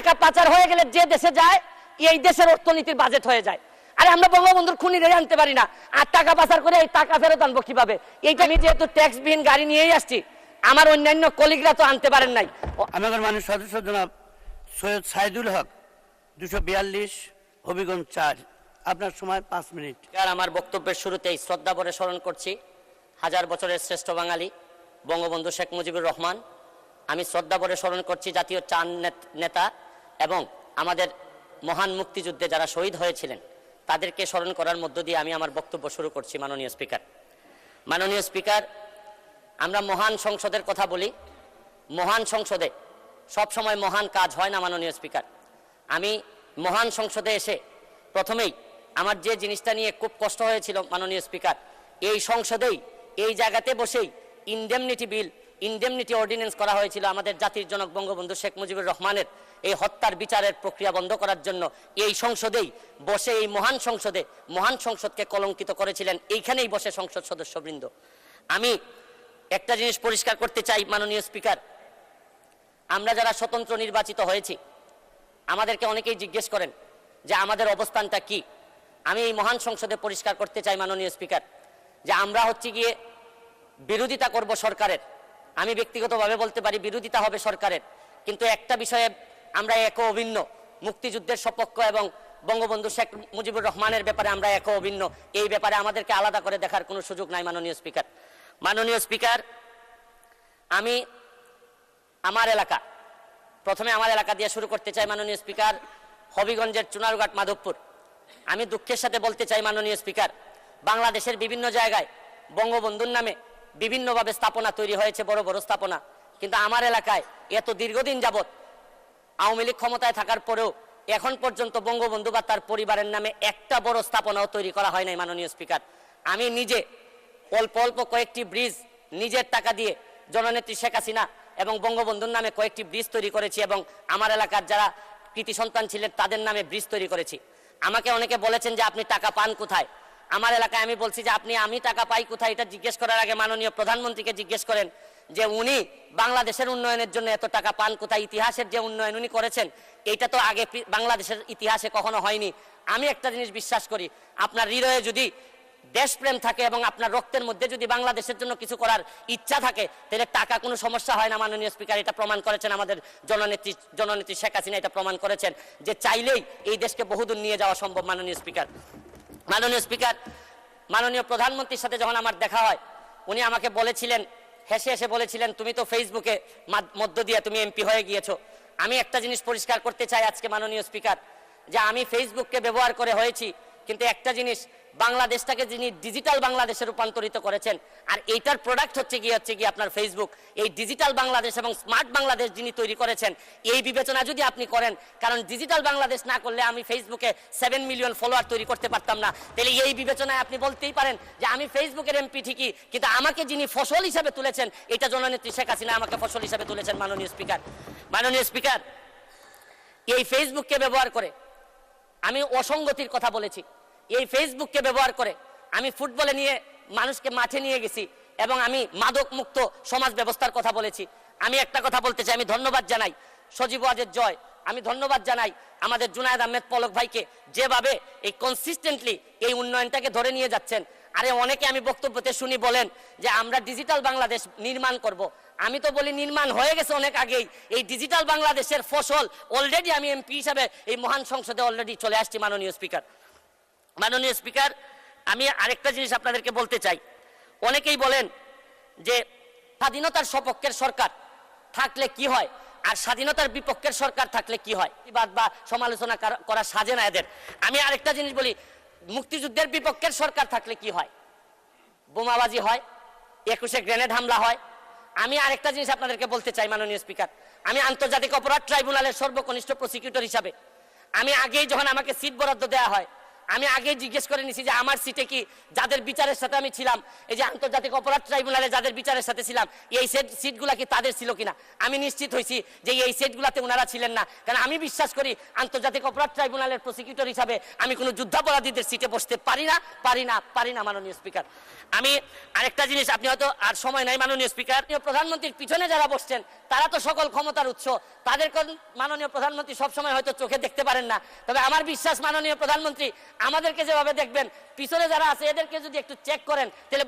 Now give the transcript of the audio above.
টাকা পাচার হয়ে গেলে যে দেশে যায় এই দেশের অর্থনীতির বাজেট হয়ে যায়। আরে আমরা বঙ্গবন্ধুর খুনিরে আনতে পারি না, আর টাকা পাচার করে এই টাকা ফেরত আনবো কিভাবে? এইটা আমি যেহেতু ট্যাক্সবিহীন গাড়ি নিয়েই আসছি, আমার অন্যান্য কলিগরা তো আনতে পারেন নাই। আমাদের মাননীয় সদস্য জনাব সৈয়দ সাইদুল হক 242 হবিগঞ্জ 4, আপনার সময় 5 মিনিট। আর আমার বক্তব্যের শুরুতেই শ্রদ্ধা ভরে স্মরণ করছি হাজার বছরের শ্রেষ্ঠ বাঙালি বঙ্গবন্ধু শেখ মুজিবুর রহমান। আমি শ্রদ্ধা ভরে স্মরণ করছি জাতীয় চার নেতা এবং আমাদের মহান মুক্তিযুদ্ধে যারা শহীদ হয়েছিলেন তাদেরকে স্মরণ করার মধ্য দিয়ে আমি আমার বক্তব্য শুরু করছি। মাননীয় স্পিকার, মাননীয় স্পিকার, আমরা মহান সংসদের কথা বলি, মহান সংসদে সব সময় মহান কাজ হয় না। মাননীয় স্পিকার, আমি মহান সংসদে এসে প্রথমেই আমার যে জিনিসটা নিয়ে খুব কষ্ট হয়েছিল মাননীয় স্পিকার, এই সংসদেই এই জায়গাতে বসেই ইনডেমনিটি বিল, ইনডেমনিটি অর্ডিন্যান্স করা হয়েছিল আমাদের জাতির জনক বঙ্গবন্ধু শেখ মুজিবুর রহমানের এই হত্যার বিচারের প্রক্রিয়া বন্ধ করার জন্য। এই সংসদেই বসে, এই মহান সংসদে, মহান সংসদকে কলঙ্কিত করেছিলেন এইখানেই বসে সংসদ সদস্যবৃন্দ। আমি একটা জিনিস পরিষ্কার করতে চাই মাননীয় স্পিকার, আমরা যারা স্বতন্ত্র নির্বাচিত হয়েছি আমাদেরকে অনেকেই জিজ্ঞেস করেন যে আমাদের অবস্থানটা কি। আমি এই মহান সংসদে পরিষ্কার করতে চাই মাননীয় স্পিকার যে আমরা হচ্ছে গিয়ে বিরোধিতা করব সরকারের। আমি ব্যক্তিগতভাবে বলতে পারি বিরোধিতা হবে সরকারের, কিন্তু একটা বিষয়ে আমরা এক অভিন্ন, মুক্তিযুদ্ধের সপক্ষ এবং বঙ্গবন্ধু শেখ মুজিবুর রহমানের ব্যাপারে আমরা এক অভিন্ন। এই ব্যাপারে আমাদেরকে আলাদা করে দেখার কোনো সুযোগ নাই মাননীয় স্পিকার। মাননীয় স্পিকার, আমি আমার এলাকা, প্রথমে আমার এলাকা দিয়ে শুরু করতে চাই মাননীয় স্পিকার, হবিগঞ্জের চুনারুঘাট মাধবপুর। আমি দুঃখের সাথে বলতে চাই মাননীয় স্পিকার, বাংলাদেশের বিভিন্ন জায়গায় বঙ্গবন্ধুর নামে বিভিন্নভাবে স্থাপনা তৈরি হয়েছে, বড় বড় স্থাপনা, কিন্তু আমার এলাকায় এত দীর্ঘদিন যাবৎ আওয়ামী লীগ ক্ষমতায় থাকার পরেও এখন পর্যন্ত বঙ্গবন্ধু বা তার পরিবারের নামে একটা বড় স্থাপনাও তৈরি করা হয় নাই মাননীয় স্পিকার। আমি নিজে অল্প অল্প কয়েকটি ব্রিজ নিজের টাকা দিয়ে জননেত্রী শেখ হাসিনা এবং বঙ্গবন্ধুর নামে কয়েকটি ব্রিজ তৈরি করেছি এবং আমার এলাকার যারা কৃতি সন্তান ছিলেন তাদের নামে ব্রিজ তৈরি করেছি। আমাকে অনেকে বলেছেন যে আপনি টাকা পান কোথায়। আমার এলাকায় আমি বলছি যে আমি টাকা পাই কোথায় এটা জিজ্ঞেস করার আগে মাননীয় প্রধানমন্ত্রীকে জিজ্ঞেস করেন যে উনি বাংলাদেশের উন্নয়নের জন্য এত টাকা পান কোথায়। ইতিহাসের যে উন্নয়ন উনি করেছেন এইটা তো আগে বাংলাদেশের ইতিহাসে কখনো হয়নি। আমি একটা জিনিস বিশ্বাস করি, আপনার হৃদয়ে যদি দেশপ্রেম থাকে এবং আপনার রক্তের মধ্যে যদি বাংলাদেশের জন্য কিছু করার ইচ্ছা থাকে তাহলে টাকা কোনো সমস্যা হয় না মাননীয় স্পিকার। এটা প্রমাণ করেছেন আমাদের জননেত্রী শেখ হাসিনা, এটা প্রমাণ করেছেন যে চাইলেই এই দেশকে বহুদূর নিয়ে যাওয়া সম্ভব মাননীয় স্পিকার। মাননীয় স্পিকার, মাননীয় প্রধানমন্ত্রীর সাথে যখন আমার দেখা হয় উনি আমাকে বলেছিলেন, হেসে হেসে বলেছিলেন, তুমি তো ফেসবুকে মধ্য দিয়ে তুমি এমপি হয়ে গিয়েছো। আমি একটা জিনিস পরিষ্কার করতে চাই আজকে মাননীয় স্পিকার, যে আমি ফেসবুককে ব্যবহার করে হয়েছি, কিন্তু একটা জিনিস, বাংলাদেশটাকে যিনি ডিজিটাল বাংলাদেশে রূপান্তরিত করেছেন আর এইটার প্রোডাক্ট হচ্ছে গিয়ে আপনার ফেসবুক, এই ডিজিটাল বাংলাদেশ এবং স্মার্ট বাংলাদেশ যিনি তৈরি করেছেন এই বিবেচনা যদি আপনি করেন, কারণ ডিজিটাল বাংলাদেশ না করলে আমি ফেসবুকে 7 মিলিয়ন ফলোয়ার তৈরি করতে পারতাম না, তাহলে এই বিবেচনায় আপনি বলতেই পারেন যে আমি ফেসবুকের এমপি ঠিকই, কিন্তু আমাকে যিনি ফসল হিসাবে তুলেছেন এটা জননেত্রী শেখ হাসিনা আমাকে ফসল হিসাবে তুলেছেন মাননীয় স্পিকার। মাননীয় স্পিকার, এই ফেসবুককে ব্যবহার করে আমি অসঙ্গতির কথা বলেছি, এই ফেসবুককে ব্যবহার করে আমি ফুটবলে নিয়ে মানুষকে মাঠে নিয়ে গেছি এবং আমি মাদক মুক্ত সমাজ ব্যবস্থার কথা বলেছি। আমি একটা কথা বলতে চাই, আমি ধন্যবাদ জানাই সজীব ওয়াজেদ জয়, আমি ধন্যবাদ জানাই আমাদের জুনায়েদ আহমেদ পলক ভাইকে, যেভাবে এই কনসিস্টেন্টলি এই উন্নয়নটাকে ধরে নিয়ে যাচ্ছেন। আরে অনেকে আমি বক্তব্যতে শুনি বলেন যে আমরা ডিজিটাল বাংলাদেশ নির্মাণ করব। আমি তো বলি নির্মাণ হয়ে গেছে অনেক আগেই। এই ডিজিটাল বাংলাদেশের ফসল অলরেডি আমি এমপি হিসাবে এই মহান সংসদে অলরেডি চলে আসছি মাননীয় স্পিকার। মাননীয় স্পিকার, আমি আরেকটা জিনিস আপনাদেরকে বলতে চাই, অনেকেই বলেন যে স্বাধীনতার সপক্ষের সরকার থাকলে কি হয় আর স্বাধীনতার বিপক্ষের সরকার থাকলে কি হয়, বা সমালোচনা করা সাজে না এদের। আমি আরেকটা জিনিস বলি, মুক্তিযুদ্ধের বিপক্ষের সরকার থাকলে কি হয়, বোমাবাজি হয়, 21-এ গ্রেনেড হামলা হয়। আমি আরেকটা জিনিস আপনাদেরকে বলতে চাই মাননীয় স্পিকার, আমি আন্তর্জাতিক অপরাধ ট্রাইব্যুনালের সর্বকনিষ্ঠ প্রসিকিউটর হিসাবে আমি আগেই যখন আমাকে সিট বরাদ্দ দেওয়া হয় আমি আগে জিজ্ঞেস করে নিছি যে আমার সিটে কি যাদের বিচারের সাথে আমি ছিলাম, এই যে আন্তর্জাতিক অপরাধ ট্রাইব্যুনালে যাদের বিচারের সাথে ছিলাম, এই সিটগুলা কি তাদের ছিল কিনা। আমি নিশ্চিত হয়েছি যে এই সিটগুলাতে ওনারা ছিলেন না, কারণ আমি বিশ্বাস করি আন্তর্জাতিক অপরাধ ট্রাইব্যুনালের প্রসিকিউটর হিসাবে আমি কোনো যুদ্ধাপরাধীদের সিটে বসতে পারি না মাননীয় স্পিকার। আমি আরেকটা জিনিস, আপনি হয়তো আর সময় নাই মাননীয় স্পিকার, প্রধানমন্ত্রীর পিছনে যারা বসছেন তারা তো সকল ক্ষমতার উৎস, তাদের মাননীয় প্রধানমন্ত্রী সবসময় হয়তো চোখে দেখতে পারেন না, তবে আমার বিশ্বাস মাননীয় প্রধানমন্ত্রী আমাদেরকে যেভাবে দেখবেন, পিছনে যারা আছে এদেরকে যদি একটু চেক করেন তাহলে